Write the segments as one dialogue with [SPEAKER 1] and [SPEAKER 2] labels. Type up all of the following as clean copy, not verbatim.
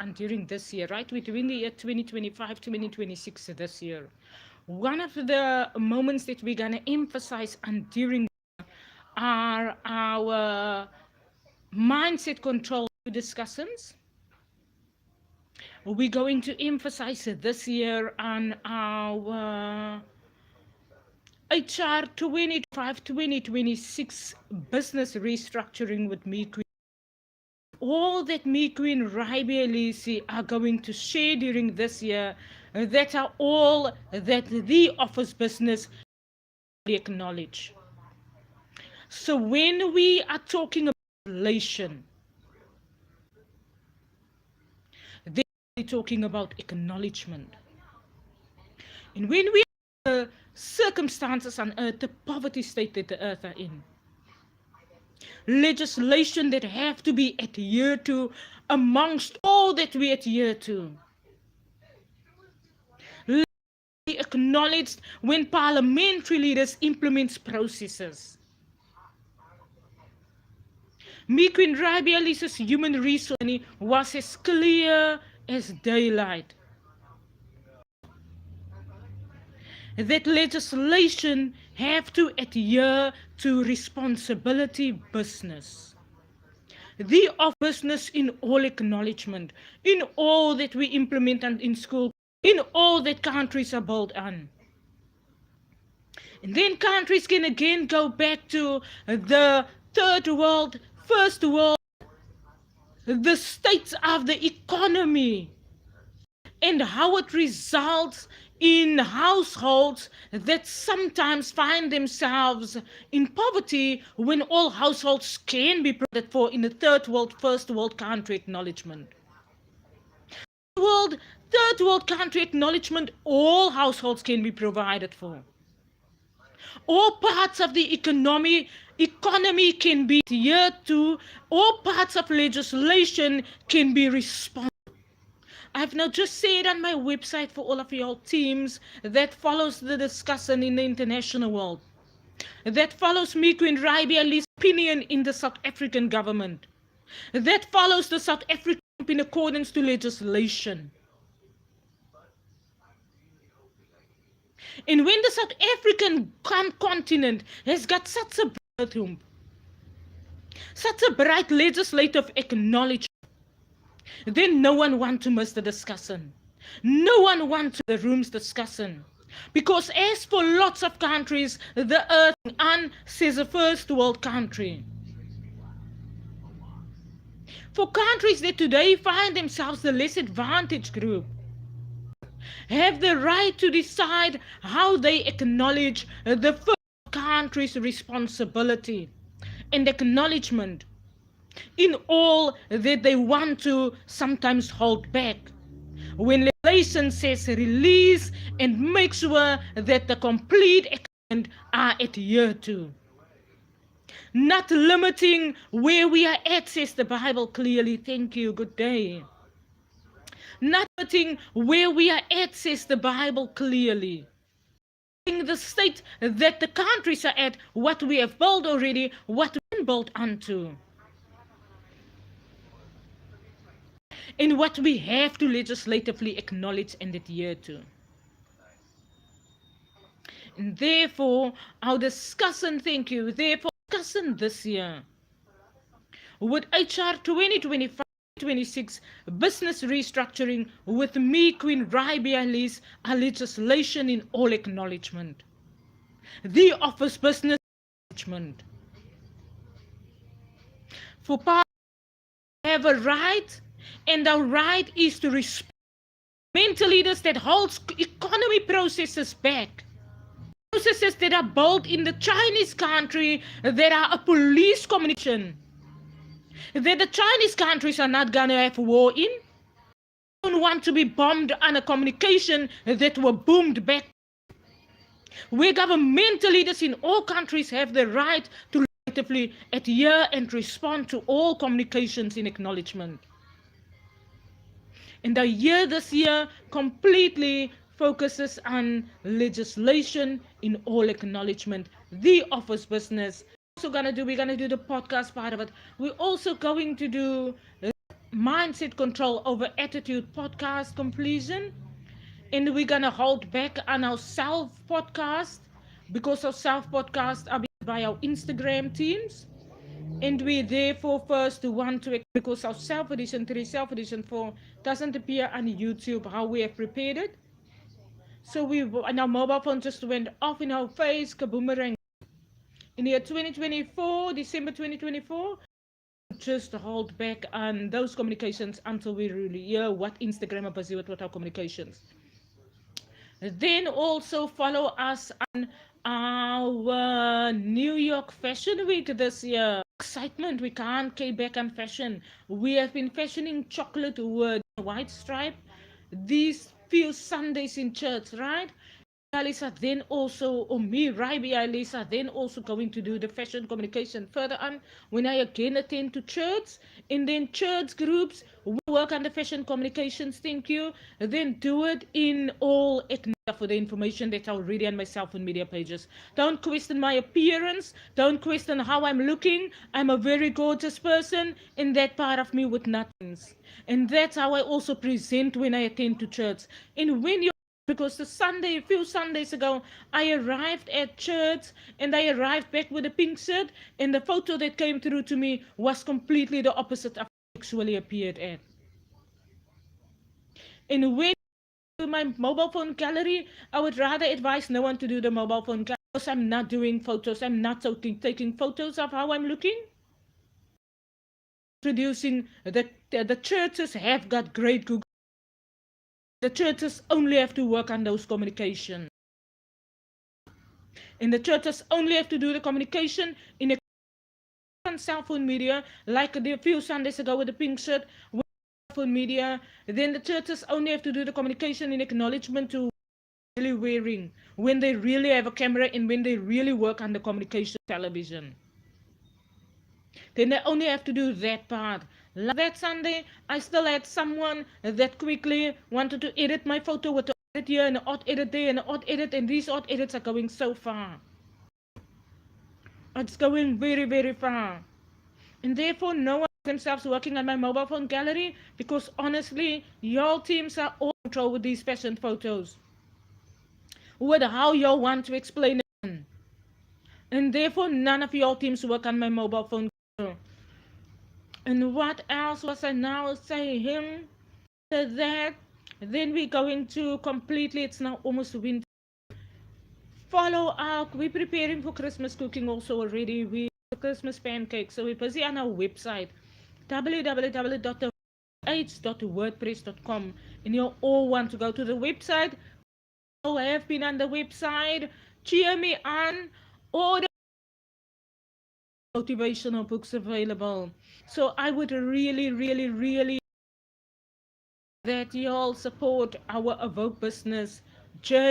[SPEAKER 1] and during this year, right? We're doing the year 2025, 2026 this year. One of the moments that we're going to emphasize on during are our mindset control discussions. We're going to emphasize this year on our HR 2025-2026 business restructuring with me, Queen. All that me, Queen Rabi Elise, are going to share during this year, that are all that the office business acknowledge. So when we are talking about relation, then we're talking about acknowledgement. And when we are circumstances on earth, the poverty state that the earth are in, legislation that have to be adhered to amongst all that we adhere to. Be acknowledged when parliamentary leaders implement processes. Me, Queen Rabi Elise's human resource was as clear as daylight. That legislation have to adhere to responsibility business. The of business in all acknowledgement, in all that we implement and in school, in all that countries are built on. And then countries can again go back to the third world, first world, the states of the economy, and how it results in households that sometimes find themselves in poverty when all households can be provided for in the third world, first world country acknowledgement. Third world country acknowledgement, all households can be provided for. All parts of the economy can be adhered to, all parts of legislation can be responded. I've now just said on my website for all of your teams that follows the discussion in the international world, that follows me, Queen Rabi Elise's opinion in the South African government, that follows the South African in accordance to legislation. And when the South African continent has got such a bright room, such a bright legislative acknowledgement, then no one wants to miss the discussion. No one wants the rooms discussion. Because as for lots of countries, the earth says a first world country. For countries that today find themselves the less advantaged group, have the right to decide how they acknowledge the first country's responsibility and acknowledgement in all that they want to sometimes hold back. When legislation says release and make sure that the complete agreement are adhered to. Not limiting where we are at, says the Bible clearly. Thank you, good day. Not limiting where we are at, says the Bible clearly. In the state that the countries are at, what we have built already, what we can build onto. And what we have to legislatively acknowledge and adhere to. And therefore, our discussion, thank you, therefore, discussion this year with HR 2025-26 business restructuring with me, Queen Rabi Elise, a legislation in all acknowledgement. The office business acknowledgement. For parties have a right, and our right is to respect mental leaders that holds economy processes back. Processes that are built in the Chinese country that are a police communication. That the Chinese countries are not going to have war in. Don't want to be bombed on a communication that were boomed back. Where governmental leaders in all countries have the right to legislatively adhere and respond to all communications in acknowledgement. And the year this year completely focuses on legislation in all acknowledgement, the office business. We're going to do the podcast part of it. We're also going to do mindset control over attitude podcast completion. And we're gonna hold back on our self podcast because our self podcast are by our Instagram teams. And we therefore first want to, because our self edition 3, self edition 4 doesn't appear on YouTube how we have prepared it. So we and our mobile phone just went off in our face, kaboomerang. In the year 2024, December 2024, just hold back on those communications until we really hear what Instagram are busy with our communications. Then also follow us on our New York Fashion Week this year. Excitement, we can't get back on fashion. We have been fashioning chocolate with white stripe these few Sundays in church, right? Alisa then also, or me, Raibi Alisa, then also going to do the fashion communication further on when I again attend to church. And then church groups, we work on the fashion communications, thank you. Then do it in all for the information that's already on my self and media pages. Don't question my appearance. Don't question how I'm looking. I'm a very gorgeous person, and that part of me with nothing. And that's how I also present when I attend to church. And when you because the Sunday, a few Sundays ago, I arrived at church and I arrived back with a pink shirt, and the photo that came through to me was completely the opposite of what I actually appeared at. And when I do my mobile phone gallery, I would rather advise no one to do the mobile phone gallery because I'm not doing photos. I'm not taking photos of how I'm looking. Producing the churches have got great Google. The churches only have to work on those communications. And the churches only have to do the communication in a cell phone media, like a few Sundays ago with the pink shirt, with cell phone media. Then the churches only have to do the communication in acknowledgement to really wearing when they really have a camera and when they really work on the communication television. Then they only have to do that part. Like that Sunday, I still had someone that quickly wanted to edit my photo with an edit here and an odd edit there and an odd edit, and these odd edits are going so far. It's going very, very far. And therefore, no one themselves working on my mobile phone gallery because honestly, your teams are all in control with these fashion photos. With how you want to explain it. And therefore, none of your teams work on my mobile phone gallery. And what else was I now saying? That then we're going to completely, it's now almost winter. Follow up. We're preparing for Christmas cooking also already. We Christmas pancakes. So we're busy on our website www.wordpress.com, and you all want to go to the website. You have been on the website. Cheer me on. All the motivational books available. So I would really, really, really that you all support our AWOKH Business journey,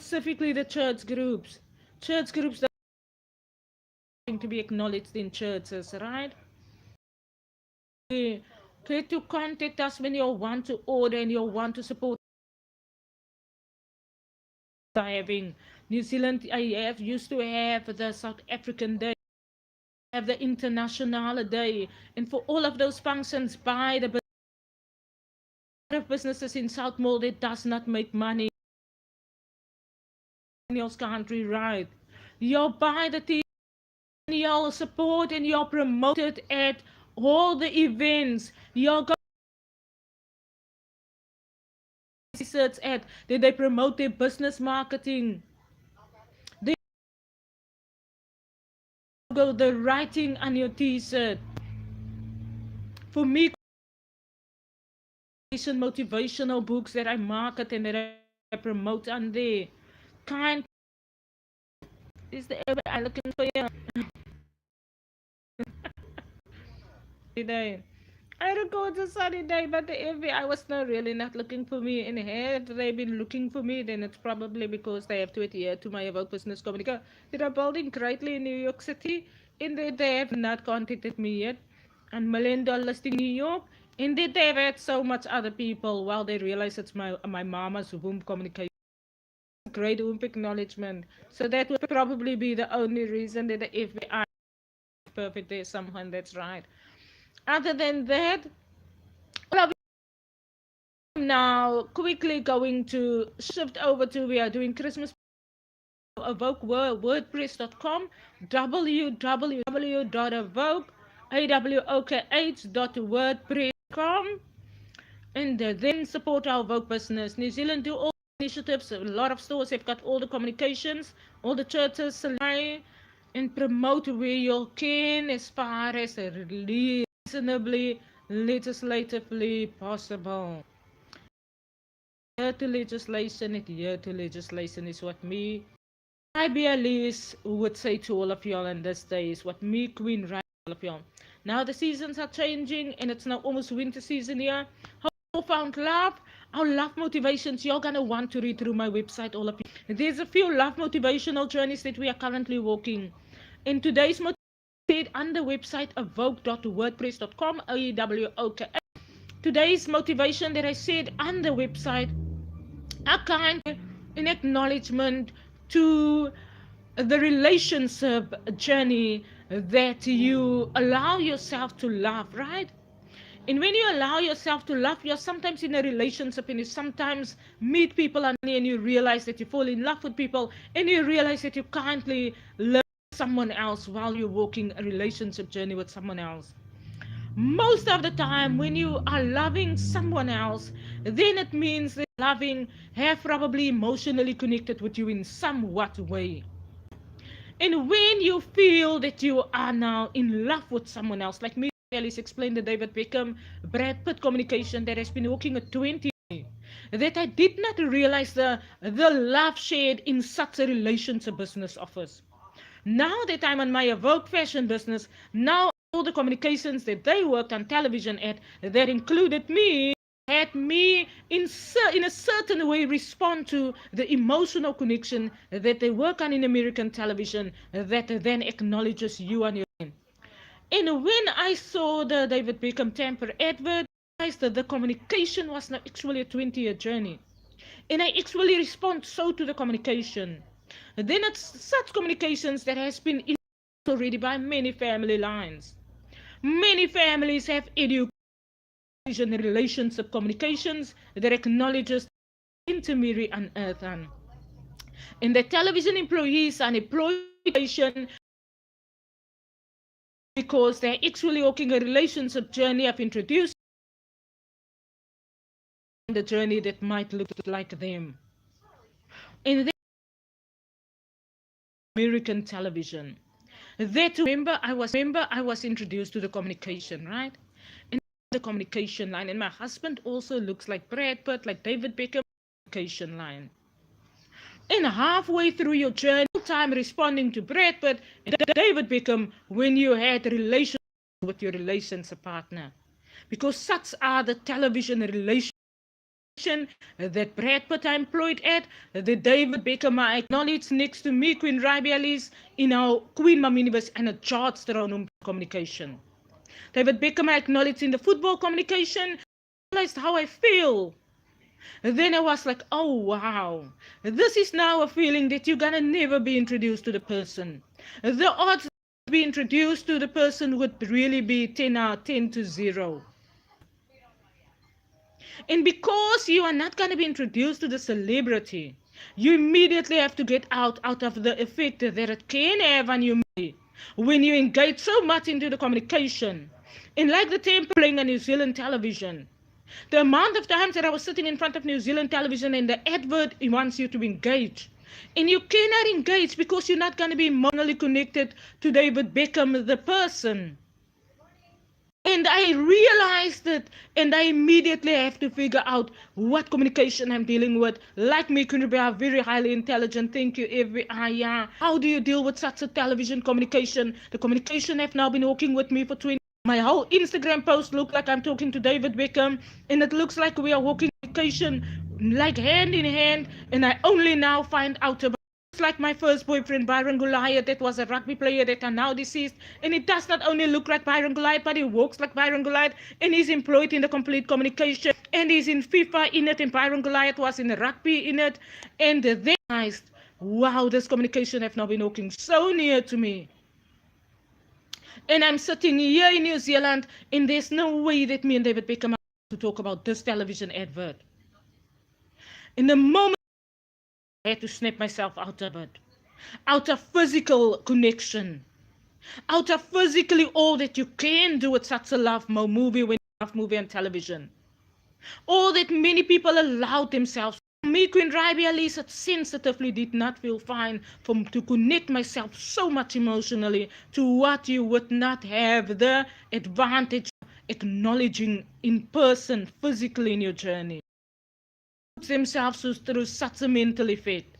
[SPEAKER 1] specifically the church groups. Church groups that are going to be acknowledged in churches, right? Try to contact us when you want to order and you want to support. Having New Zealand, I have used to have the South African Day, have the International Day, and for all of those functions by the businesses in South Mall that does not make money in your country, right? You buy the tea, you'll support and you're promoted at all the events. You're going to research at that they promote their business marketing. They go the writing on your t-shirt. For me, motivational books that I market and that I promote on there. Kind is the ever I looking for you today. I record a sunny day, but the FBI was not really not looking for me. And had they been looking for me, then it's probably because they have to adhere to my AWOKH Business Communication. They are building greatly in New York City, and they have not contacted me yet. And $1 million listing in New York, and they have had so much other people. While they realize it's my mama's womb communication. Great womb acknowledgement. So that would probably be the only reason that the FBI is perfect. There's someone that's right. Other than that, I'm now quickly going to shift over to, we are doing Christmas AWOKH.wordpress.com, www.awokh.wordpress.com, and then support our AWOKH business. New Zealand do all initiatives. A lot of stores have got all the communications, all the churches, and promote where you can as far as reasonably, legislatively possible. Adhere to legislation is what me, IBLEs would say to all of y'all in this day, is what me, Queen, write to all of y'all. Now the seasons are changing and it's now almost winter season here. How found love? Our love motivations, you're gonna want to read through my website, all of you. There's a few love motivational journeys that we are currently walking. In today's motivation on the website awokh.wordpress.com, AWOKH. Today's motivation that I said on the website, a kind in acknowledgement to the relationship journey that you allow yourself to love, right? And when you allow yourself to love, you're sometimes in a relationship and you sometimes meet people and you realize that you fall in love with people and you realize that you can't love someone else while you're walking a relationship journey with someone else. Most of the time when you are loving someone else, then it means that loving have probably emotionally connected with you in somewhat way. And when you feel that you are now in love with someone else, like me, Alice explained the David Beckham, Brad Pitt communication that has been working at 20, that I did not realize the love shared in such a relationship business office. Now that I'm on my AWOKH fashion business, now all the communications that they worked on television at, that included me, had me in a certain way respond to the emotional connection that they work on in American television that then acknowledges you and your name. And when I saw the David Beckham Tamper advert, I realized that the communication was not actually a 20-year journey. And I actually respond so to the communication. Then it's such communications that has been already by many family lines. Many families have education relationship communications that acknowledges the intermediary on earth. And the television employees are employed because they're actually walking a relationship journey of introducing the journey that might look like them. And then American television. That remember I was introduced to the communication, right? And the communication line. And my husband also looks like Brad Pitt, like David Beckham, communication line. And halfway through your journey, time responding to Brad Pitt and David Beckham when you had a relationship with your relationship partner. Because such are the television relations that Brad Pitt employed at, the David Beckham I acknowledged next to me, Queen Rabialis, in our Queen Maminiverse and a George Stronum communication. David Beckham I acknowledged in the football communication, realized how I feel. Then I was like, oh wow, this is now a feeling that you're gonna never be introduced to the person. The odds to be introduced to the person would really be 10 to 0. And because you are not going to be introduced to the celebrity, you immediately have to get out of the effect that it can have on you when you engage so much into the communication. And like the temple playing on New Zealand television, the amount of times that I was sitting in front of New Zealand television and the advert wants you to engage. And you cannot engage because you're not going to be emotionally connected to David Beckham, the person. And I realized it, and I immediately have to figure out what communication I'm dealing with. Like me, Kunribia, very highly intelligent. Thank you, yeah. How do you deal with such a television communication? The communication have now been working with me for 20 years. My whole Instagram post look like I'm talking to David Beckham, and it looks like we are walking communication like hand in hand, and I only now find out about like my first boyfriend Byron Goliath, that was a rugby player that are now deceased, and it does not only look like Byron Goliath, but he walks like Byron Goliath, and he's employed in the complete communication, and he's in FIFA in it, and Byron Goliath was in the rugby in it, and then wow, this communication have now been walking so near to me. And I'm sitting here in New Zealand, and there's no way that me and David Beckham are to talk about this television advert. In the moment, I had to snap myself out of it, out of physical connection, out of physically all that you can do with such a movie when you love movie and television. All that many people allowed themselves. Me, Queen Rabi, at least sensitively did not feel fine to connect myself so much emotionally to what you would not have the advantage of acknowledging in person, physically in your journey. Themselves through such a mental effect.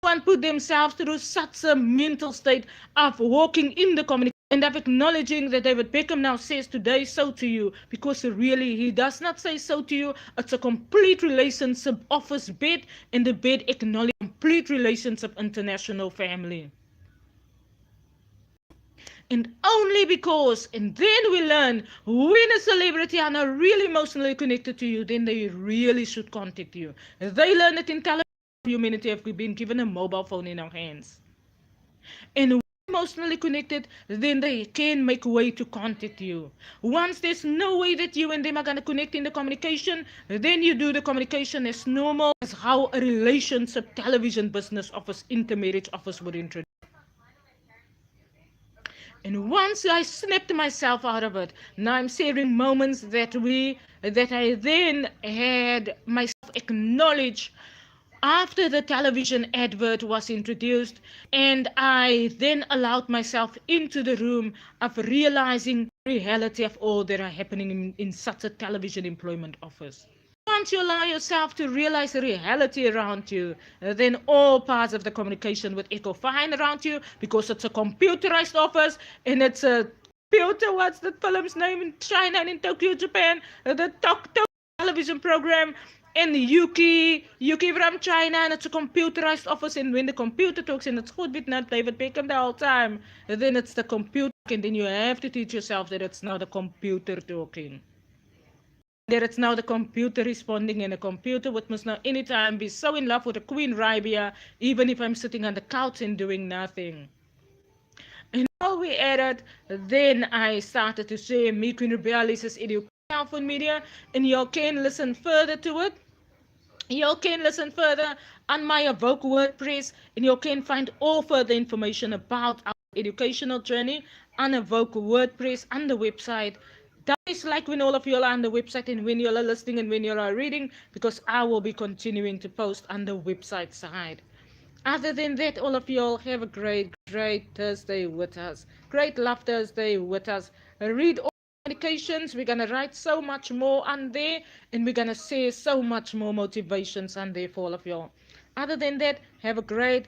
[SPEAKER 1] One put themselves through such a mental state of walking in the communication and of acknowledging that David Beckham now says today so to you, because really he does not say so to you. It's a complete relationship, office bed, and the bed acknowledges complete relationship, international family. And only because, and then we learn, when a celebrity are not really emotionally connected to you, then they really should contact you. They learn it in television. Humanity have been given a mobile phone in our hands. And emotionally connected, then they can make a way to contact you. Once there's no way that you and them are going to connect in the communication, then you do the communication as normal, as how a relationship television business office, intermarriage office would introduce. And once I snapped myself out of it, now I'm sharing moments that I then had myself acknowledge after the television advert was introduced, and I then allowed myself into the room of realizing the reality of all that are happening in such a television employment office. Once you allow yourself to realize the reality around you, then all parts of the communication would echo fine around you, because it's a computerized office and it's a computer, what's the film's name in China and in Tokyo, Japan, the Tokyo television program, and Yuki from China, and it's a computerized office, and when the computer talks, and it's good with not David Beckham the whole time, then it's the computer, and then you have to teach yourself that it's not the computer talking. That it's now the computer responding, and a computer would must now anytime be so in love with a Queen Rabia, even if I'm sitting on the couch and doing nothing. And while we added, then I started to say, me Queen Rabia is education media, and you can listen further to it. You can listen further on my AWOKH WordPress, and you can find all further information about our educational journey on AWOKH WordPress on the website. That is like when all of you are on the website and when you are listening and when you are reading, because I will be continuing to post on the website side. Other than that, all of you all have a great Thursday with us. Great Love Thursday with us. Read all communications. We're going to write so much more on there, and we're going to say so much more motivations on there for all of you all. Other than that, have a great